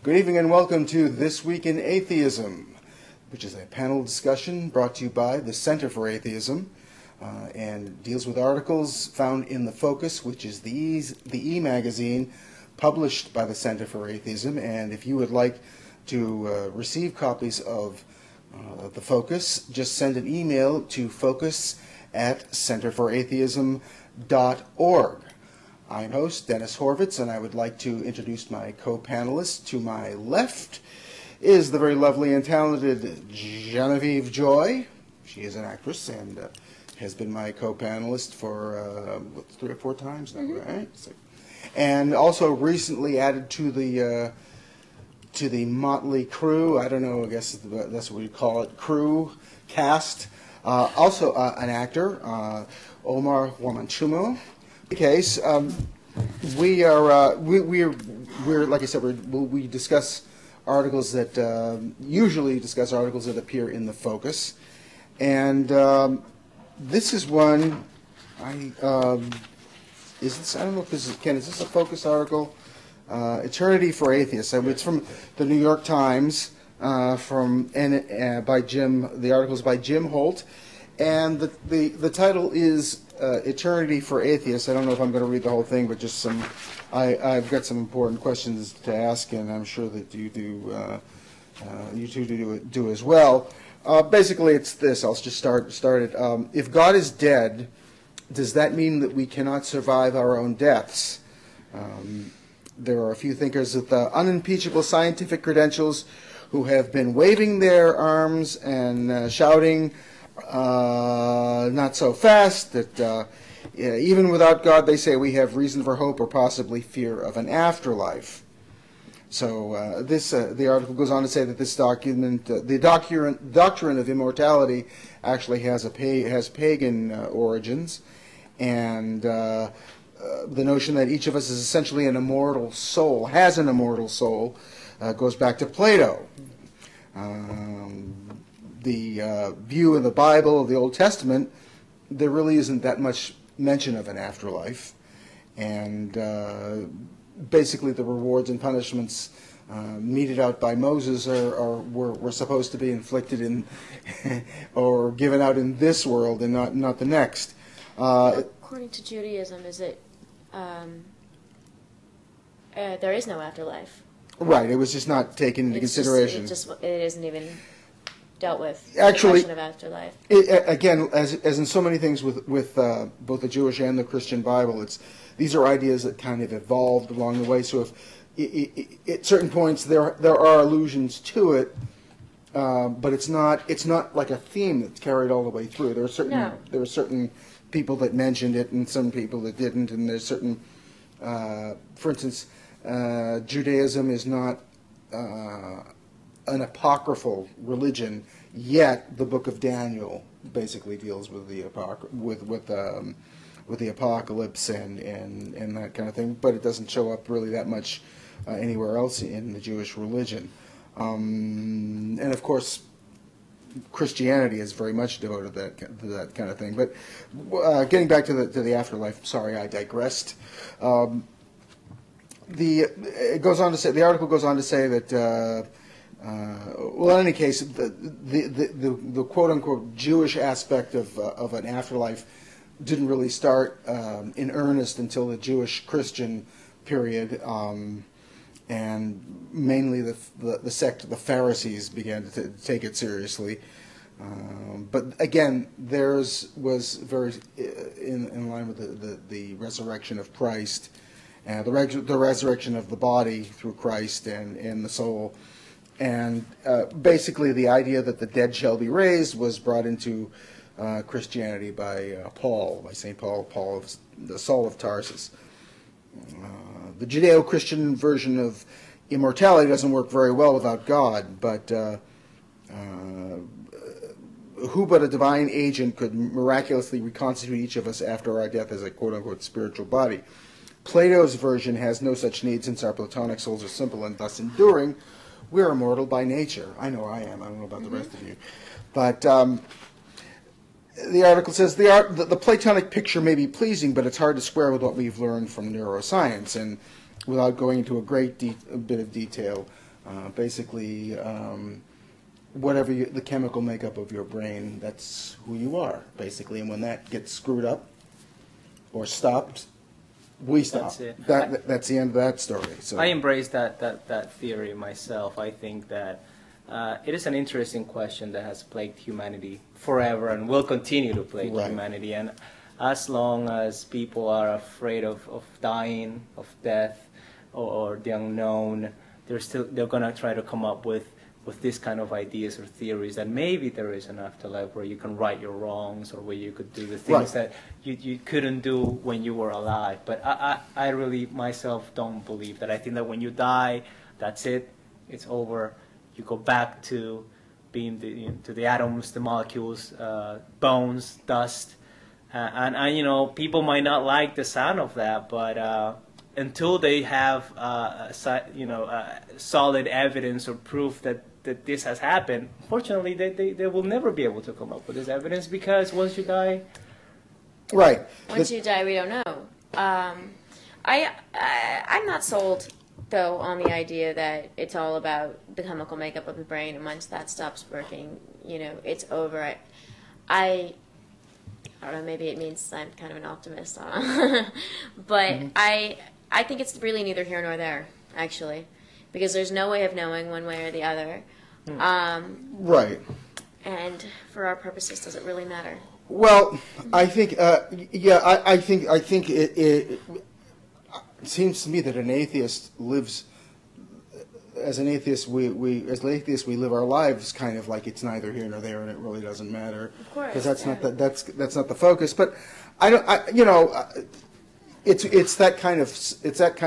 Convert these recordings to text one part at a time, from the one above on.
Good evening and welcome to This Week in Atheism, which is a panel discussion brought to you by the Center for Atheism and deals with articles found in The Focus, which is the e-magazine published by the Center for Atheism. And if you would like to receive copies of The Focus, just send an email to focus@centerforatheism.org. I'm host Dennis Horvitz, and I would like to introduce my co-panelists. To my left is the very lovely and talented Genevieve Joy. She is an actress and has been my co-panelist for 3 or 4 times now, right? So, and also recently added to the motley crew. I don't know. I guess that's what we call it. Crew cast. Also an actor, Omar Wamanchumo. Case, we're like I said, we discuss articles that usually discuss articles that appear in the Focus, and this is one. I don't know if this is Ken. Is this a Focus article? Eternity for Atheists. It's from the New York Times. By Jim. The article is by Jim Holt, and the title is Eternity for Atheists. I don't know if I'm going to read the whole thing, but just some. I've got some important questions to ask, and I'm sure that you do. You two do as well. Basically, it's this. I'll just start it. If God is dead, does that mean that we cannot survive our own deaths? There are a few thinkers with unimpeachable scientific credentials who have been waving their arms and shouting, not so fast, that even without God, they say, we have reason for hope or possibly fear of an afterlife. So the article goes on to say that this document, the doctrine of immortality, actually has pagan origins, and the notion that each of us is essentially an immortal soul, has an immortal soul, goes back to Plato. The view in the Bible, of the Old Testament, there really isn't that much mention of an afterlife. And basically the rewards and punishments meted out by Moses were supposed to be inflicted in or given out in this world and not the next. According to Judaism, is it there is no afterlife? Right, it was just not taken into consideration. It isn't even dealt with. Actually, the question of afterlife. Again, as in so many things with both the Jewish and the Christian Bible, these are ideas that kind of evolved along the way. So if at certain points there are allusions to it, but it's not like a theme that's carried all the way through. There are certain people that mentioned it and some people that didn't, and there's certain, for instance, Judaism is not an apocryphal religion, yet the Book of Daniel basically deals with the with the apocalypse and that kind of thing, but it doesn't show up really that much anywhere else in the Jewish religion. And of course, Christianity is very much devoted to that kind of thing. But getting back to the afterlife, sorry, I digressed. The article goes on to say that. Well, in any case, the quote-unquote Jewish aspect of an afterlife didn't really start in earnest until the Jewish-Christian period, and mainly the sect of the Pharisees began to take it seriously. But again, theirs was very in line with the resurrection of Christ, and the resurrection of the body through Christ and the soul. And basically the idea that the dead shall be raised was brought into Christianity by St. Paul, the Saul of Tarsus. The Judeo-Christian version of immortality doesn't work very well without God, but who but a divine agent could miraculously reconstitute each of us after our death as a quote-unquote spiritual body? Plato's version has no such need, since our Platonic souls are simple and thus enduring. We're immortal by nature. I know I am. I don't know about the rest of you. But the article says the Platonic picture may be pleasing, but it's hard to square with what we've learned from neuroscience. And without going into a great bit of detail, Basically, whatever the chemical makeup of your brain, that's who you are, basically. And when that gets screwed up or stopped, we stop. That's it. That's the end of that story. So I embrace that theory myself. I think that it is an interesting question that has plagued humanity forever and will continue to plague humanity. And as long as people are afraid of dying, of death, or the unknown, they're going to try to come up with this kind of ideas or theories that maybe there is an afterlife where you can right your wrongs, or where you could do the things that you couldn't do when you were alive. But I really myself don't believe that. I think that when you die, that's it. It's over. You go back to being to the atoms, the molecules, bones, dust, and you know, people might not like the sound of that, but until they have solid evidence or proof that this has happened, unfortunately, they will never be able to come up with this evidence, because once you die, once you die, we don't know. I'm not sold, though, on the idea that it's all about the chemical makeup of the brain, and once that stops working, you know, it's over. I don't know, maybe it means I'm kind of an optimist, but I think it's really neither here nor there, actually, because there's no way of knowing one way or the other. And for our purposes, does it really matter? Well, I think, I think it seems to me that an atheist lives. As an atheist, we live our lives kind of like it's neither here nor there, and it really doesn't matter. Of course, because that's not the focus. But it's that kind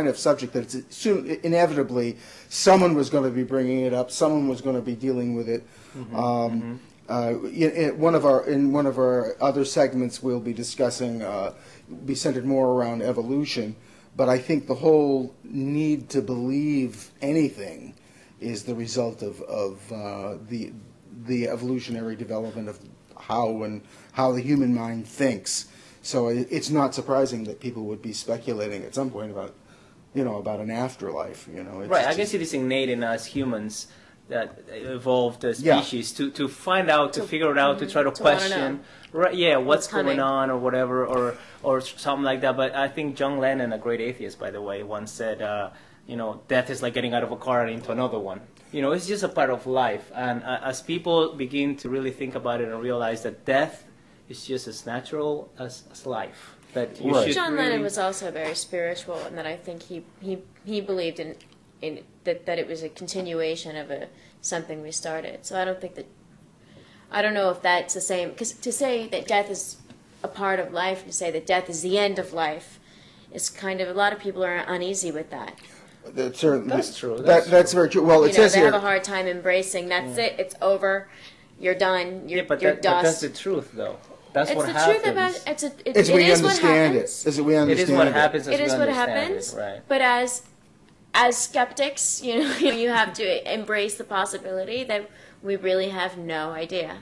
of subject that it's soon inevitably someone was going to be bringing it up, someone was going to be dealing with it. In one of our other segments, we'll be discussing be centered more around evolution. But I think the whole need to believe anything is the result of the evolutionary development of how the human mind thinks. So it's not surprising that people would be speculating at some point about an afterlife. I guess it is innate in us humans that evolved as species to find out, to figure it out, to try to question, what's going on or whatever, or something like that. But I think John Lennon, a great atheist, by the way, once said, death is like getting out of a car and into another one. It's just a part of life. And as people begin to really think about it and realize that death is just as natural as life, that you should John Lennon was also very spiritual, and that I think he believed in that it was a continuation of something we started. So I don't know if that's the same, because to say that death is a part of life, to say that death is the end of life, is kind of, a lot of people are uneasy with that. That's true. That's very true. Well, it says they here, have a hard time embracing. That's it. It's over. You're done. You're dust. But that's the truth, though. That's what happens. It's the truth about it is what happens. It is what happens. It is what happens. Right. But as skeptics, you have to embrace the possibility that we really have no idea.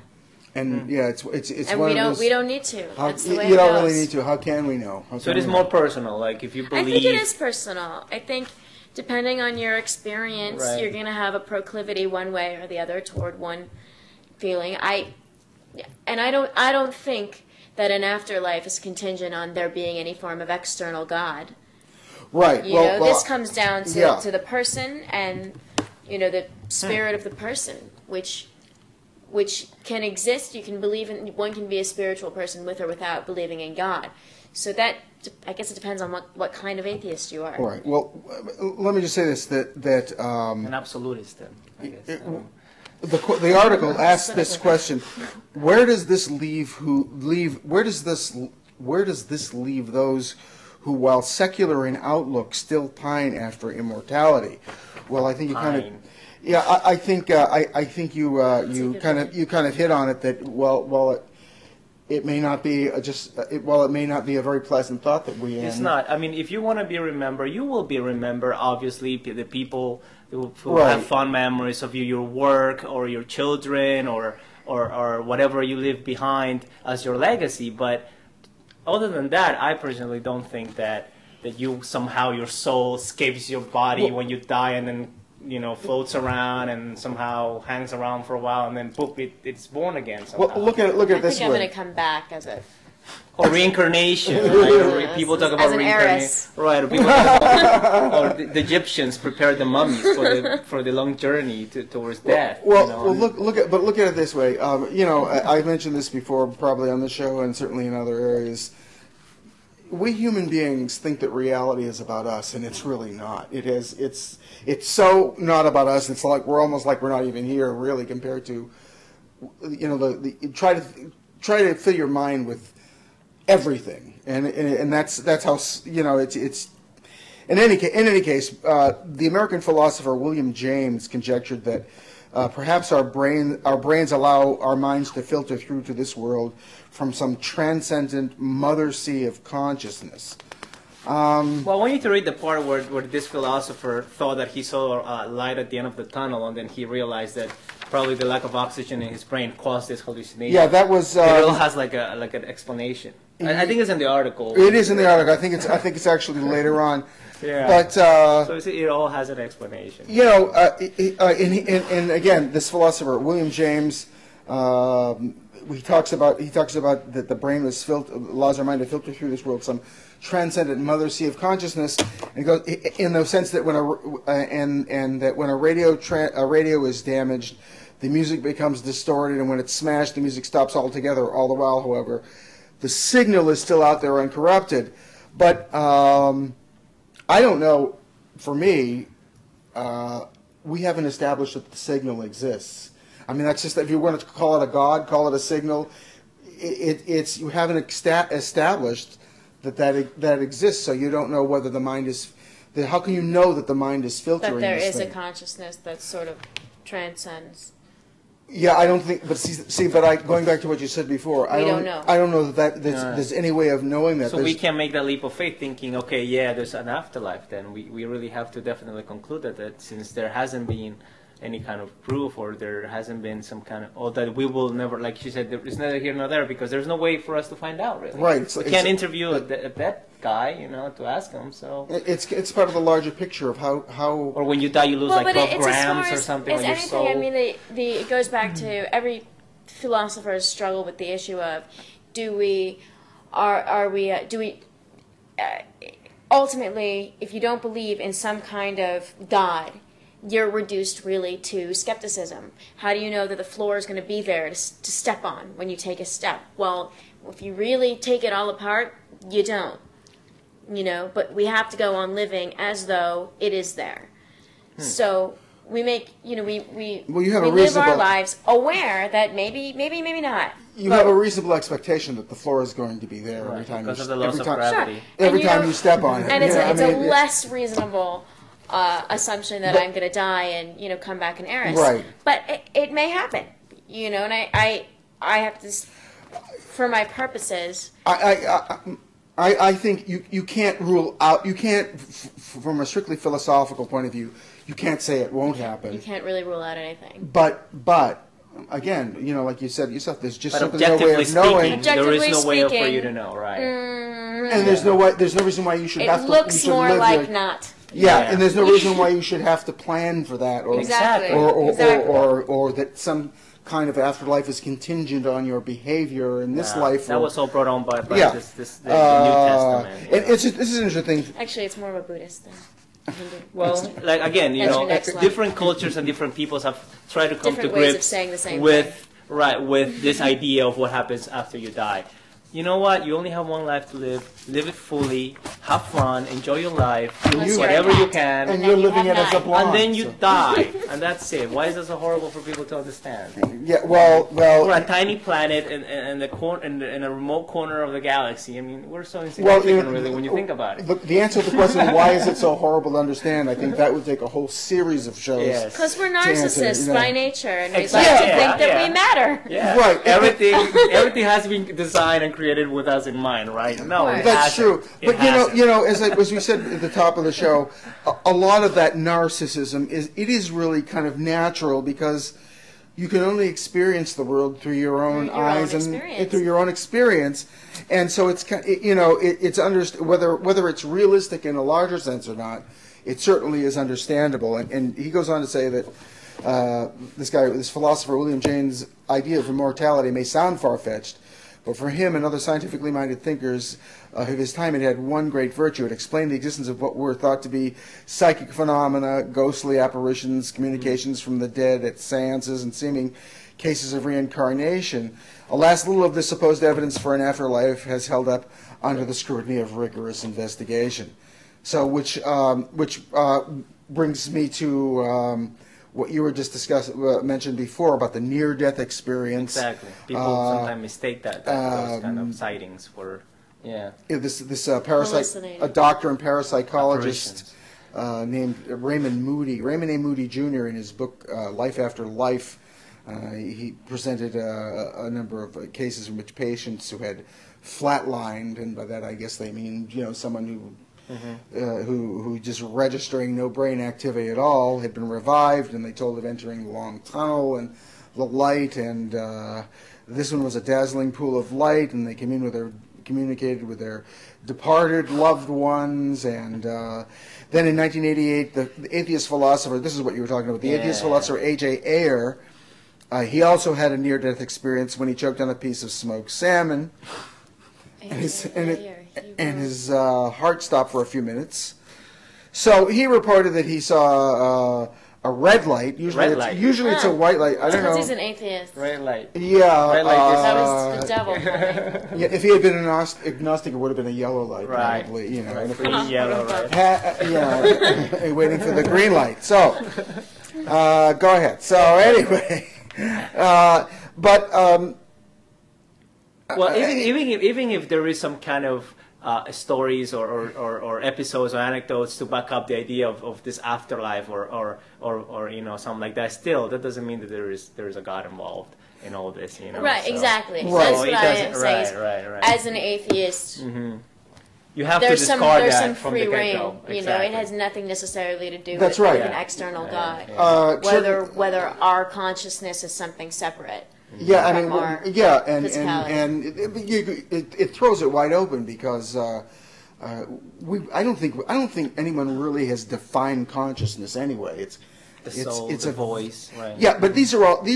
And it's and one of those, we don't need to. That's the way you it don't goes. really need to. How can we know? So it is more personal. Like if you believe. I think it is personal. I think depending on your experience, you're going to have a proclivity one way or the other toward one feeling. I don't think that an afterlife is contingent on there being any form of external God. Right. This comes down to the person and the spirit of the person, which can exist. You can believe in, one can be a spiritual person with or without believing in God. So that, I guess it depends on what kind of atheist you are. All right. Well, let me just say this, that an absolutist then, I guess. The article asks this question: where does this leave those who, while secular in outlook, still pine after immortality? Well, I think you kind of. Yeah, I think you kind of hit on it, that while it may not be a very pleasant thought that we. It's not. I mean, if you want to be remembered, you will be remembered. Obviously, the people who have fond memories of you, your work or your children or whatever you leave behind as your legacy. But other than that, I personally don't think that you somehow your soul escapes your body when you die and then floats around and somehow hangs around for a while, and then boop, it's born again somehow. Well, look at it this way. I think I'm going to come back as a... Or reincarnation. Right? People talk about reincarnation. Right. Or people talk about, or the Egyptians prepared the mummies for the long journey towards death. Well, look at it this way. I mentioned this before, probably on the show, and certainly in other areas. We human beings think that reality is about us, and it's really not. It's so not about us. It's like we're almost like we're not even here, really, compared to, try to fill your mind with everything, and that's how it's. In any case, the American philosopher William James conjectured that perhaps our brains allow our minds to filter through to this world from some transcendent mother sea of consciousness. Well, I want you to read the part where this philosopher thought that he saw a light at the end of the tunnel, and then he realized that probably the lack of oxygen in his brain caused this hallucination. Yeah, that was. It all has like an explanation. I think it's in the article. It is in the article. I think it's actually later on. Yeah. But so it all has an explanation. And again, this philosopher William James, he talks about that the brain allows our mind to filter through this world some transcendent mother sea of consciousness, and it goes in the sense that when a radio is damaged, the music becomes distorted, and when it's smashed, the music stops altogether. All the while, however, the signal is still out there uncorrupted. But I don't know. For me, we haven't established that the signal exists. I mean, that's just, if you want to call it a god, call it a signal. It's you haven't established that exists, so you don't know whether the mind is. How can you know that the mind is filtering? That there this is thing? a consciousness that sort of transcends. Yeah, I don't think. But going back to what you said before, I don't know that there's any way of knowing that. So we can make that leap of faith, thinking, okay, yeah, there's an afterlife. Then we really have to definitely conclude that since there hasn't been any kind of proof, or there hasn't been some kind of, or that we will never, like you said, it's neither here nor there, because there's no way for us to find out, really. Right. We can't interview that guy, to ask him. So it's part of the larger picture of how. Or when you die, you lose like 12 grams or something on your soul. I mean, it goes back to every philosopher's struggle with the issue of, ultimately, if you don't believe in some kind of God, you're reduced really to skepticism. How do you know that the floor is going to be there to step on when you take a step? Well, if you really take it all apart, you don't. But we have to go on living as though it is there. So we make, we live our lives aware that maybe not. You have a reasonable expectation that the floor is going to be there every time. Because of the laws of gravity. Every time you step on it. And it's a less reasonable assumption that I'm going to die and come back an heiress. Right. But it may happen, and I have to, for my purposes. I think you can't rule out. You can't, from a strictly philosophical point of view, you can't say it won't happen. You can't really rule out anything. But again, like you said yourself, there's just simply no objectively way of knowing. speaking, there is no way for you to know, right? And there's no reason why you should have to. It looks more like not. Yeah, and there's no reason why you should have to plan for that, or exactly. or that some kind of afterlife is contingent on your behavior in this life. That was all brought on by the New Testament. And this is an interesting thing. Actually, it's more of a Buddhist thing. Well, like again, different cultures and different peoples have tried to come to grips with this idea of what happens after you die. You know what? You only have one life to live. Live it fully. Have fun. Enjoy your life. Do whatever you can. And you're living it as a blonde. And then you die. And that's it. Why is it so horrible for people to understand? Yeah, well... We're a tiny planet in a remote corner of the galaxy. I mean, we're so insignificant, really, when you think about it. The answer to the question, why is it so horrible to understand, I think that would take a whole series of shows. Because we're narcissists by nature, and we like to think that we matter. Yeah. Right. Everything has been designed and created with us in mind, right? No, that's true. But as we said at the top of the show, a lot of that narcissism is really kind of natural, because you can only experience the world through your own eyes and through your own experience, and so it's it's whether it's realistic in a larger sense or not, it certainly is understandable. And he goes on to say that this philosopher William James' idea of immortality may sound far-fetched, but for him and other scientifically minded thinkers of his time, it had one great virtue. It explained the existence of what were thought to be psychic phenomena, ghostly apparitions, communications from the dead at seances, and seeming cases of reincarnation. Alas, little of this supposed evidence for an afterlife has held up under the scrutiny of rigorous investigation. So, which brings me to what you were just mentioned before about the near-death experience. Exactly. People sometimes mistake those kind of sightings for, This parasite, a doctor and parapsychologist named Raymond Moody, Raymond A. Moody Jr. in his book Life After Life, he presented a number of cases in which patients who had flatlined, and by that I guess they mean someone who just registering no brain activity at all, had been revived, and they told of entering the long tunnel and the light, and this one was a dazzling pool of light, and they communicated with their departed loved ones. And then in 1988, the atheist philosopher, this is what you were talking about, the atheist philosopher A.J. Ayer, he also had a near-death experience when he choked on a piece of smoked salmon. And his heart stopped for a few minutes. So he reported that he saw a red light. Usually it's a white light. I don't know. Because he's an atheist. Red light. Yeah. Red light that was the devil. Yeah, if he had been an agnostic, it would have been a yellow light, probably. Green, yellow, right. Waiting for the green light. So, go ahead. So anyway, well, even if there is some kind of stories or episodes or anecdotes to back up the idea of this afterlife or something like that, still that doesn't mean that there is a God involved in all this, Right, so. exactly. Right. That's what I am saying. Right. As an atheist, you have to discard there's that some from free the reign. get-go. It has nothing necessarily to do That's with right. an external God. Whether our consciousness is something separate. Yeah, and it throws it wide open because I don't think anyone really has defined consciousness anyway. It's a voice, right? Yeah, but these are all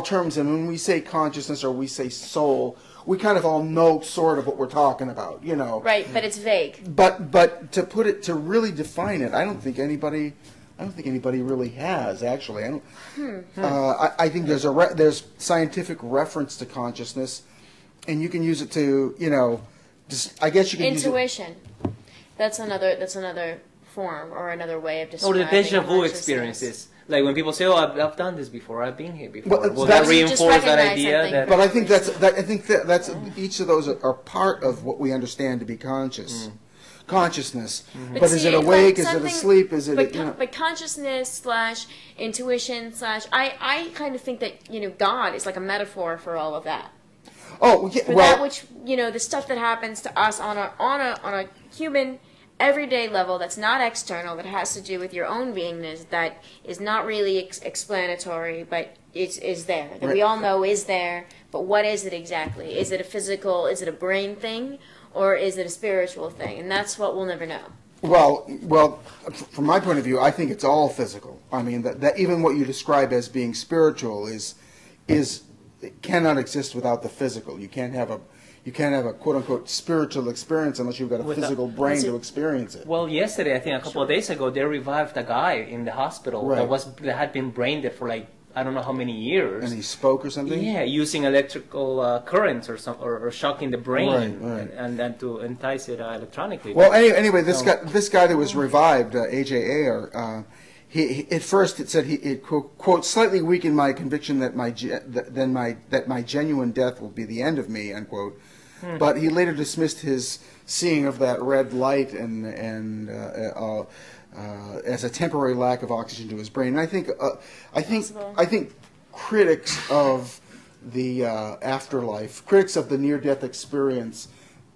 terms, and when we say consciousness or we say soul, we kind of all know sort of what we're talking about, Right, but it's vague. But to really define it, I don't think anybody really has, actually. I think there's scientific reference to consciousness, and you can use it to, I guess you can intuition. That's another form or another way of describing Or the deja vu consciousness. experiences. Like when people say, "Oh, I've done this before. I've been here before." Well, that reinforce that idea? But I think that's each of those are part of what we understand to be consciousness. But is it awake? Is it asleep? Is it? But consciousness / intuition / I kind of think that God is like a metaphor for all of that. Oh, yeah. For that which the stuff that happens to us on a human everyday level that's not external, that has to do with your own beingness, that is not really explanatory, but is there, that we all know is there, but what is it exactly? Is it a physical, is it a brain thing, or is it a spiritual thing? And that's what we'll never know. Well, from my point of view, I think it's all physical. I mean, that even what you describe as being spiritual is it cannot exist without the physical. You can't have a quote unquote spiritual experience unless you've got a physical brain to experience it. Well, yesterday, I think a couple of days ago, they revived a guy in the hospital that had been brain dead for like I don't know how many years. And he spoke or something? Yeah, using electrical currents or shocking the brain, right. And then to entice it electronically. Well, anyway, this guy that was revived, A.J. Ayer, he at first it said it quote slightly weakened my conviction that my genuine death will be the end of me, unquote. But he later dismissed his seeing of that red light and as a temporary lack of oxygen to his brain. And I think critics of the afterlife, critics of the near-death experience,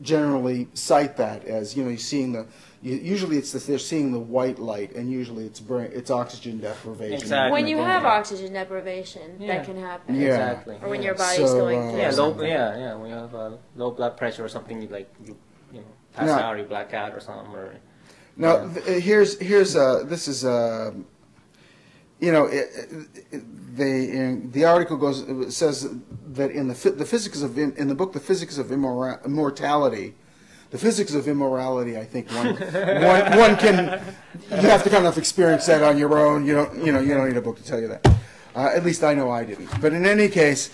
generally cite that as, you know, you're seeing the, usually it's they're seeing the white light, and usually it's oxygen deprivation. Exactly. When you have oxygen deprivation, that can happen. Yeah. Exactly. Or when your body's going through something. When you have low blood pressure or something, you pass out, or you black out or something. Or, now, here's this is you know, the article says that in the physics of in the book The Physics of Immortality. The physics of immorality, I think one can, you have to kind of experience that on your own. You don't need a book to tell you that. At least I know I didn't. But in any case,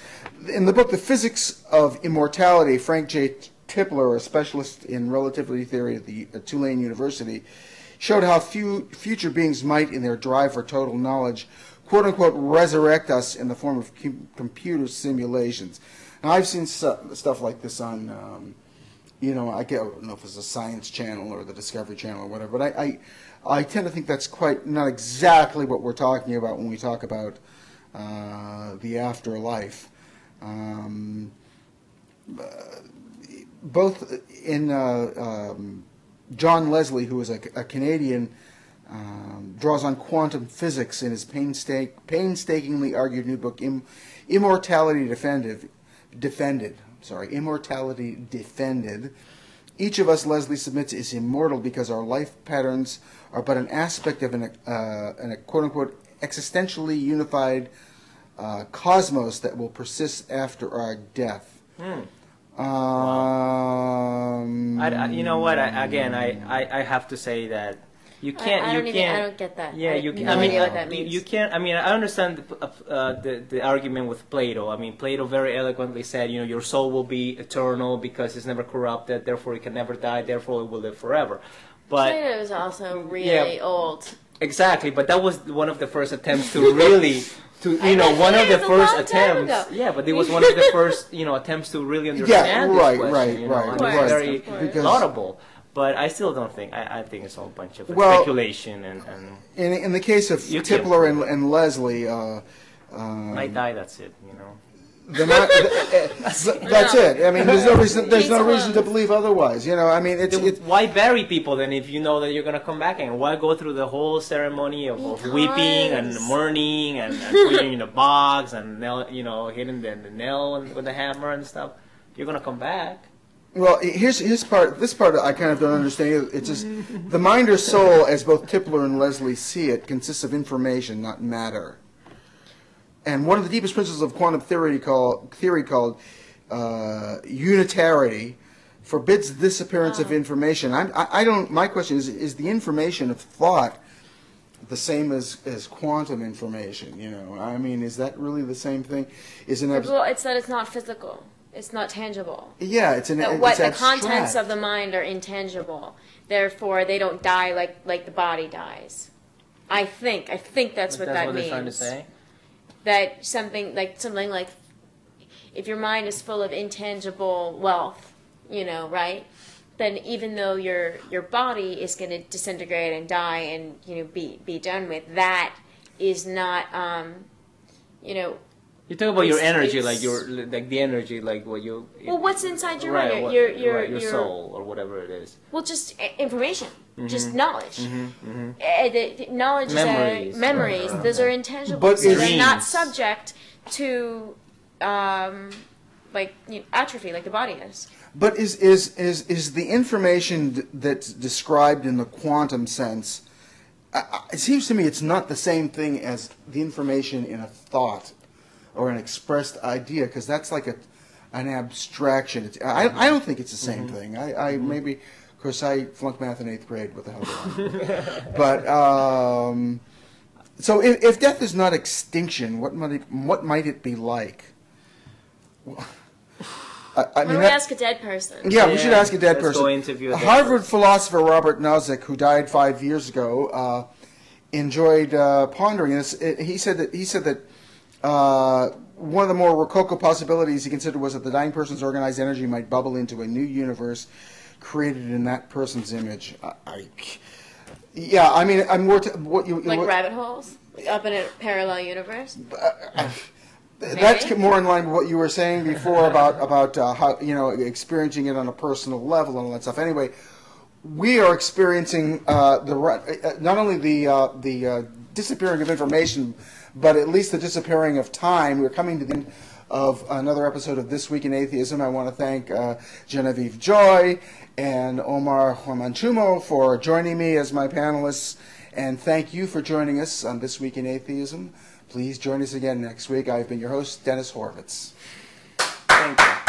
in the book The Physics of Immortality, Frank J. Tipler, a specialist in relativity theory at Tulane University, showed how future beings might, in their drive for total knowledge, quote unquote, resurrect us in the form of computer simulations. Now, I've seen stuff like this on. You know, I don't know if it's a Science Channel or the Discovery Channel or whatever, but I tend to think that's quite not exactly what we're talking about when we talk about the afterlife. Both in John Leslie, who is a Canadian, draws on quantum physics in his painstakingly argued new book, Immortality Defended. Immortality Defended. Each of us, Leslie submits, is immortal because our life patterns are but an aspect of a quote-unquote existentially unified cosmos that will persist after our death. Wow. You know what? I have to say that you can't. I don't get that. Yeah, you can. I mean, what that means. You can't. I mean, I understand the argument with Plato. I mean, Plato very eloquently said, you know, your soul will be eternal because it's never corrupted. Therefore, it can never die. Therefore, it will live forever. But Plato is also really old. Exactly, but that was one of the first attempts to really. One of the first attempts. Yeah, but it was one of the first, attempts to really understand this question. Right. Very laudable. But I still don't think. I think it's all a bunch of speculation and. In the case of Tipler and Leslie, I die. That's it. That's it. I mean, there's no reason. There's no reason to believe otherwise. I mean, it's why bury people then if you know that you're gonna come back, and why go through the whole ceremony of weeping and mourning and putting in a box and hitting the nail with the hammer and stuff? You're gonna come back. Well, this part I kind of don't understand. It's just the mind or soul, as both Tipler and Leslie see it, consists of information, not matter. And one of the deepest principles of quantum theory called unitarity forbids the disappearance of information. My question is the information of thought the same as quantum information? I mean, is that really the same thing? Well, it's that it's not physical. It's not tangible. Yeah, the contents of the mind are intangible. Therefore, they don't die like the body dies. I think that's what that means. They're trying to say. That something like if your mind is full of intangible wealth, right? Then even though your body is going to disintegrate and die and be done with, that is not You talk about your energy, like the energy, like what you. Well, what's inside your mind? Your soul or whatever it is. Well, just information, just knowledge. Knowledge memories. Is memories. Right. Those are intangible. But so they're not subject to atrophy, like the body is. But is the information that's described in the quantum sense? It seems to me it's not the same thing as the information in a thought or an expressed idea, because that's like an abstraction. I don't think it's the same thing. I maybe, of course, I flunked math in 8th grade. What the hell? But so if death is not extinction, what might it be like? Why don't we ask a dead person? Yeah, we should ask a dead person. Go interview a dead Harvard person. philosopher Robert Nozick, who died 5 years ago, enjoyed pondering this. He said that one of the more rococo possibilities he considered was that the dying person's organized energy might bubble into a new universe created in that person's image. I mean, I'm more what you rabbit holes, up in a parallel universe. That's more in line with what you were saying before about how, you know, experiencing it on a personal level and all that stuff. Anyway, we are experiencing not only the disappearing of information, but at least the disappearing of time. We're coming to the end of another episode of This Week in Atheism. I want to thank Genevieve Joy and Omar Huamanchumo for joining me as my panelists, and thank you for joining us on This Week in Atheism. Please join us again next week. I've been your host, Dennis Horvitz. Thank you.